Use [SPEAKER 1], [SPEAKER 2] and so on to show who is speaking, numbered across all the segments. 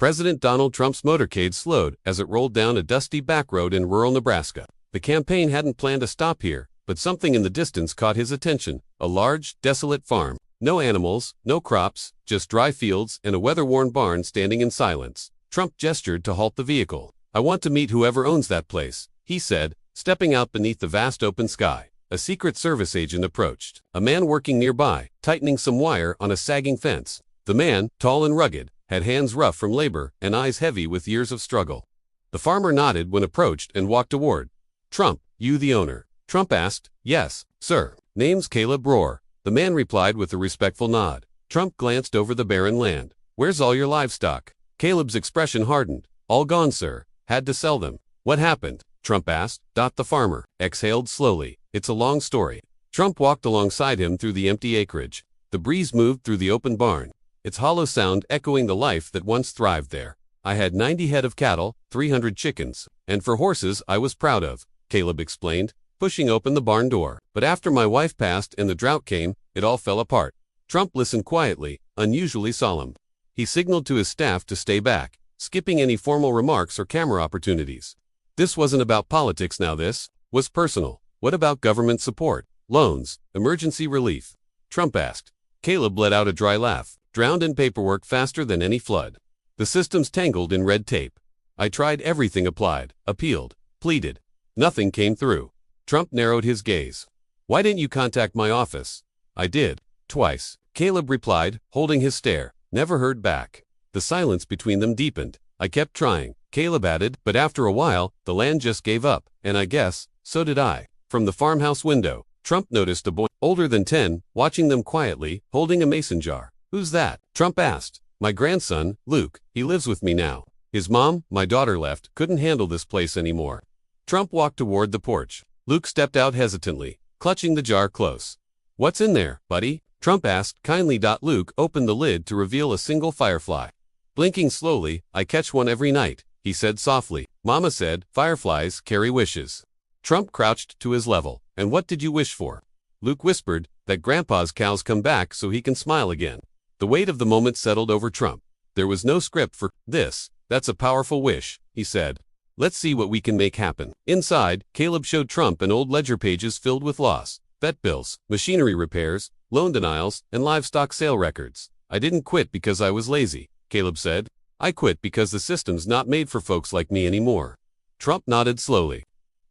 [SPEAKER 1] President Donald Trump's motorcade slowed as it rolled down a dusty back road in rural Nebraska. The campaign hadn't planned to stop here, but something in the distance caught his attention. A large, desolate farm. No animals, no crops, just dry fields and a weather-worn barn standing in silence. Trump gestured to halt the vehicle. "I want to meet whoever owns that place," he said, stepping out beneath the vast open sky. A Secret Service agent approached. A man working nearby, tightening some wire on a sagging fence. The man, tall and rugged, had hands rough from labor and eyes heavy with years of struggle. The farmer nodded when approached and walked toward Trump. "You the owner?" Trump asked. "Yes, sir. Name's Caleb Rourke," the man replied with a respectful nod. Trump glanced over the barren land. "Where's all your livestock?" Caleb's expression hardened. "All gone, sir. Had to sell them." "What happened?" Trump asked. The farmer exhaled slowly. "It's a long story." Trump walked alongside him through the empty acreage. The breeze moved through the open barn, its hollow sound echoing the life that once thrived there. "I had 90 head of cattle, 300 chickens, and for horses I was proud of," Caleb explained, pushing open the barn door. "But after my wife passed and the drought came, it all fell apart." Trump listened quietly, unusually solemn. He signaled to his staff to stay back, skipping any formal remarks or camera opportunities. This wasn't about politics now, this was personal. "What about government support? Loans? Emergency relief?" Trump asked. Caleb let out a dry laugh. "Drowned in paperwork faster than any flood. The system's tangled in red tape. I tried everything, applied, appealed, pleaded. Nothing came through." Trump narrowed his gaze. "Why didn't you contact my office?" "I did. Twice," Caleb replied, holding his stare. "Never heard back." The silence between them deepened. "I kept trying," Caleb added, "but after a while, the land just gave up, and I guess, so did I." From the farmhouse window, Trump noticed a boy, older than 10, watching them quietly, holding a mason jar. "Who's that?" Trump asked. "My grandson, Luke. He lives with me now. His mom, my daughter, left, couldn't handle this place anymore." Trump walked toward the porch. Luke stepped out hesitantly, clutching the jar close. "What's in there, buddy?" Trump asked kindly. Luke opened the lid to reveal a single firefly. Blinking slowly, "I catch one every night," he said softly. "Mama said, fireflies carry wishes." Trump crouched to his level. "And what did you wish for?" Luke whispered, "That Grandpa's cows come back so he can smile again." The weight of the moment settled over Trump. There was no script for this. "That's a powerful wish," he said. "Let's see what we can make happen." Inside, Caleb showed Trump an old ledger, pages filled with loss, vet bills, machinery repairs, loan denials, and livestock sale records. "I didn't quit because I was lazy," Caleb said. "I quit because the system's not made for folks like me anymore." Trump nodded slowly.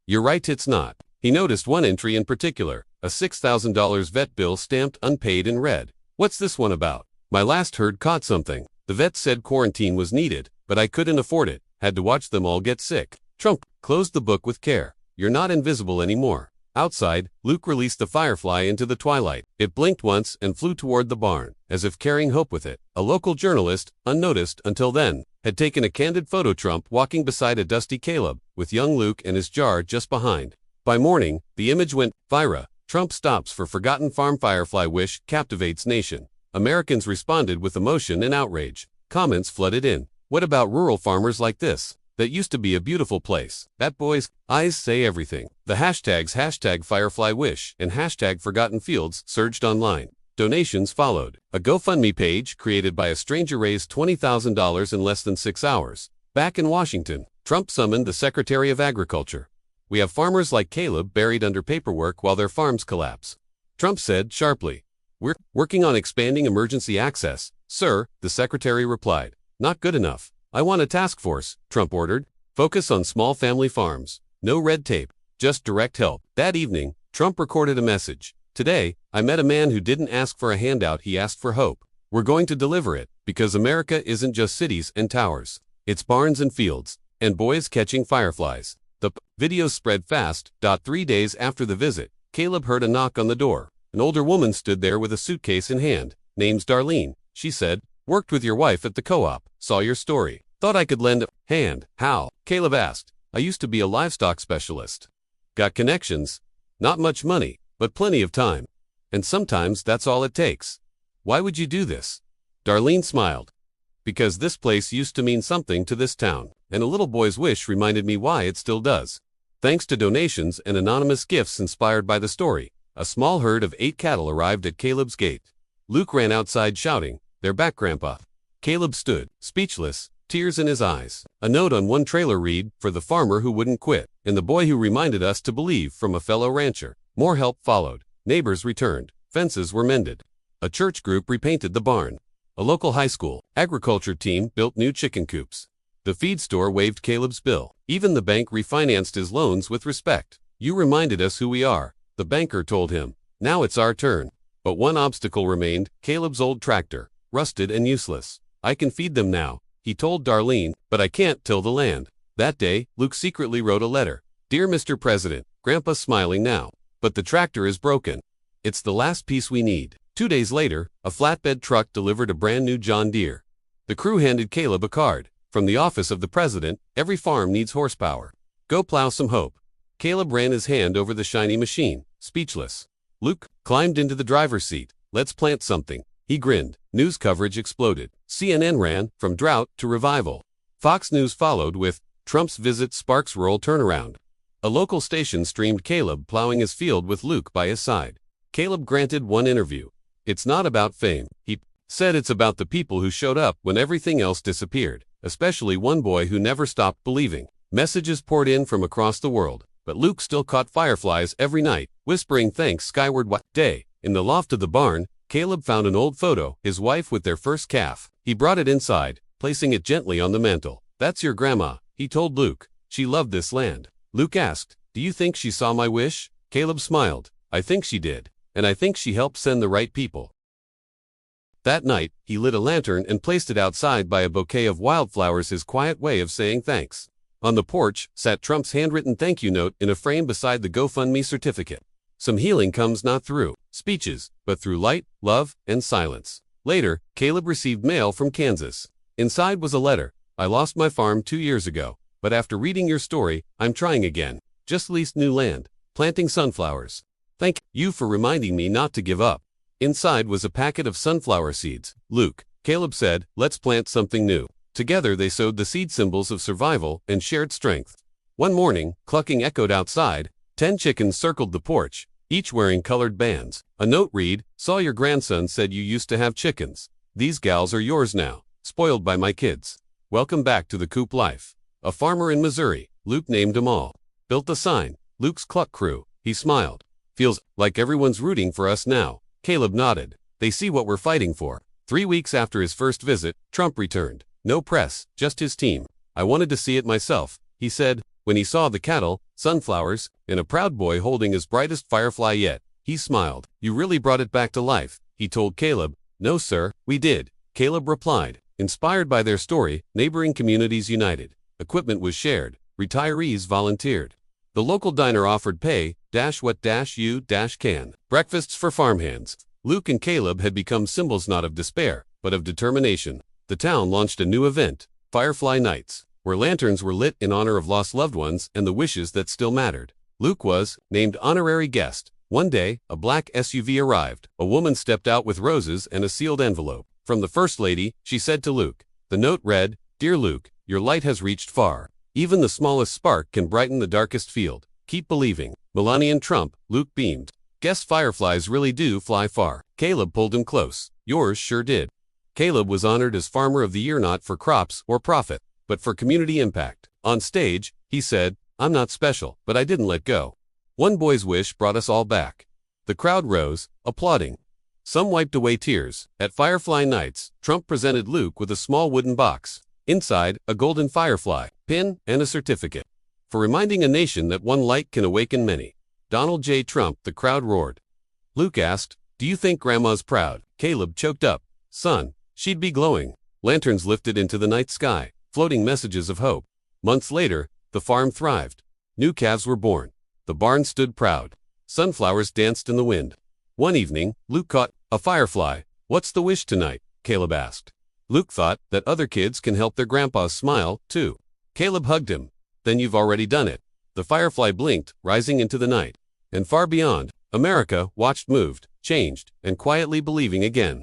[SPEAKER 1] "You're right, it's not." He noticed one entry in particular, a $6,000 vet bill stamped unpaid in red. "What's this one about?" "My last herd caught something. The vet said quarantine was needed, but I couldn't afford it. Had to watch them all get sick." Trump closed the book with care. "You're not invisible anymore." Outside, Luke released the firefly into the twilight. It blinked once and flew toward the barn, as if carrying hope with it. A local journalist, unnoticed until then, had taken a candid photo. Trump walking beside a dusty Caleb, with young Luke and his jar just behind. By morning, the image went viral. Trump stops for forgotten farm firefly wish captivates nation. Americans responded with emotion and outrage. Comments flooded in. "What about rural farmers like this? That used to be a beautiful place. That boy's eyes say everything." The hashtags #FireflyWish and #ForgottenFields surged online. Donations followed. A GoFundMe page created by a stranger raised $20,000 in less than 6 hours. Back in Washington, Trump summoned the Secretary of Agriculture. "We have farmers like Caleb buried under paperwork while their farms collapse," Trump said sharply. "We're working on expanding emergency access, sir," the secretary replied. "Not good enough. I want a task force," Trump ordered. "Focus on small family farms. No red tape, just direct help." That evening, Trump recorded a message. "Today, I met a man who didn't ask for a handout, he asked for hope. We're going to deliver it, because America isn't just cities and towers. It's barns and fields, and boys catching fireflies." The video spread fast. 3 days after the visit, Caleb heard a knock on the door. An older woman stood there with a suitcase in hand. "Name's Darlene," she said. "Worked with your wife at the co-op. Saw your story. Thought I could lend a hand." "How?" Caleb asked. "I used to be a livestock specialist. Got connections. Not much money, but plenty of time. And sometimes that's all it takes." "Why would you do this?" Darlene smiled. "Because this place used to mean something to this town, and a little boy's wish reminded me why it still does." Thanks to donations and anonymous gifts inspired by the story, a small herd of 8 cattle arrived at Caleb's gate. Luke ran outside shouting, "They're back, Grandpa." Caleb stood, speechless, tears in his eyes. A note on one trailer read, "For the farmer who wouldn't quit," and the boy who reminded us to believe, from a fellow rancher. More help followed. Neighbors returned. Fences were mended. A church group repainted the barn. A local high school agriculture team built new chicken coops. The feed store waived Caleb's bill. Even the bank refinanced his loans with respect. "You reminded us who we are," the banker told him. "Now it's our turn." But one obstacle remained: Caleb's old tractor, rusted and useless. "I can feed them now," he told Darlene, "but I can't till the land." That day, Luke secretly wrote a letter. "Dear Mr. President," Grandpa's smiling now, "but the tractor is broken. It's the last piece we need." 2 days later, a flatbed truck delivered a brand new John Deere. The crew handed Caleb a card. "From the office of the president, every farm needs horsepower. Go plow some hope." Caleb ran his hand over the shiny machine, speechless. Luke climbed into the driver's seat. "Let's plant something." He grinned. News coverage exploded. CNN ran, from drought to revival. Fox News followed with, "Trump's visit sparks rural turnaround." A local station streamed Caleb plowing his field with Luke by his side. Caleb granted one interview. "It's not about fame," he said. "It's about the people who showed up when everything else disappeared, especially one boy who never stopped believing." Messages poured in from across the world, but Luke still caught fireflies every night, whispering thanks skyward. One day, in the loft of the barn, Caleb found an old photo, his wife with their first calf. He brought it inside, placing it gently on the mantel. "That's your grandma," he told Luke. "She loved this land." Luke asked, "Do you think she saw my wish?" Caleb smiled. "I think she did. And I think she helped send the right people." That night, he lit a lantern and placed it outside by a bouquet of wildflowers, his quiet way of saying thanks. On the porch sat Trump's handwritten thank you note in a frame beside the GoFundMe certificate. Some healing comes not through speeches, but through light, love, and silence. Later, Caleb received mail from Kansas. Inside was a letter. "I lost my farm 2 years ago, but after reading your story, I'm trying again. Just leased new land, planting sunflowers. Thank you for reminding me not to give up." Inside was a packet of sunflower seeds. "Luke," Caleb said, "let's plant something new." Together they sowed the seed, symbols of survival and shared strength. One morning, clucking echoed outside. 10 chickens circled the porch, each wearing colored bands. A note read, "Saw your grandson said you used to have chickens. These gals are yours now, spoiled by my kids. Welcome back to the coop life." A farmer in Missouri, Luke named them all. Built a sign, "Luke's Cluck Crew." He smiled. "Feels like everyone's rooting for us now." Caleb nodded. "They see what we're fighting for." 3 weeks after his first visit, Trump returned. No press, just his team. "I wanted to see it myself," he said, when he saw the cattle, sunflowers, and a proud boy holding his brightest firefly yet. He smiled. "You really brought it back to life," he told Caleb. "No, sir, we did," Caleb replied. Inspired by their story, neighboring communities united. Equipment was shared. Retirees volunteered. The local diner offered pay-what-you-can breakfasts for farmhands. Luke and Caleb had become symbols not of despair, but of determination. The town launched a new event, Firefly Nights, where lanterns were lit in honor of lost loved ones and the wishes that still mattered. Luke was named honorary guest. One day, a black SUV arrived. A woman stepped out with roses and a sealed envelope. From the First Lady, she said to Luke. The note read, "Dear Luke, your light has reached far. Even the smallest spark can brighten the darkest field. Keep believing. Melania and Trump." Luke beamed. "Guess fireflies really do fly far." Caleb pulled him close. "Yours sure did." Caleb was honored as Farmer of the Year not for crops or profit, but for community impact. On stage, he said, "I'm not special, but I didn't let go. One boy's wish brought us all back." The crowd rose, applauding. Some wiped away tears. At Firefly Nights, Trump presented Luke with a small wooden box. Inside, a golden firefly pin and a certificate for reminding a nation that one light can awaken many. Donald J. Trump, the crowd roared. Luke asked, "Do you think Grandma's proud?" Caleb choked up. "Son, she'd be glowing." Lanterns lifted into the night sky, floating messages of hope. Months later, the farm thrived. New calves were born. The barn stood proud. Sunflowers danced in the wind. One evening, Luke caught a firefly. "What's the wish tonight?" Caleb asked. Luke thought that other kids can help their grandpas smile, too. Caleb hugged him. "Then you've already done it." The firefly blinked, rising into the night. And far beyond, America watched, moved, changed, and quietly believing again.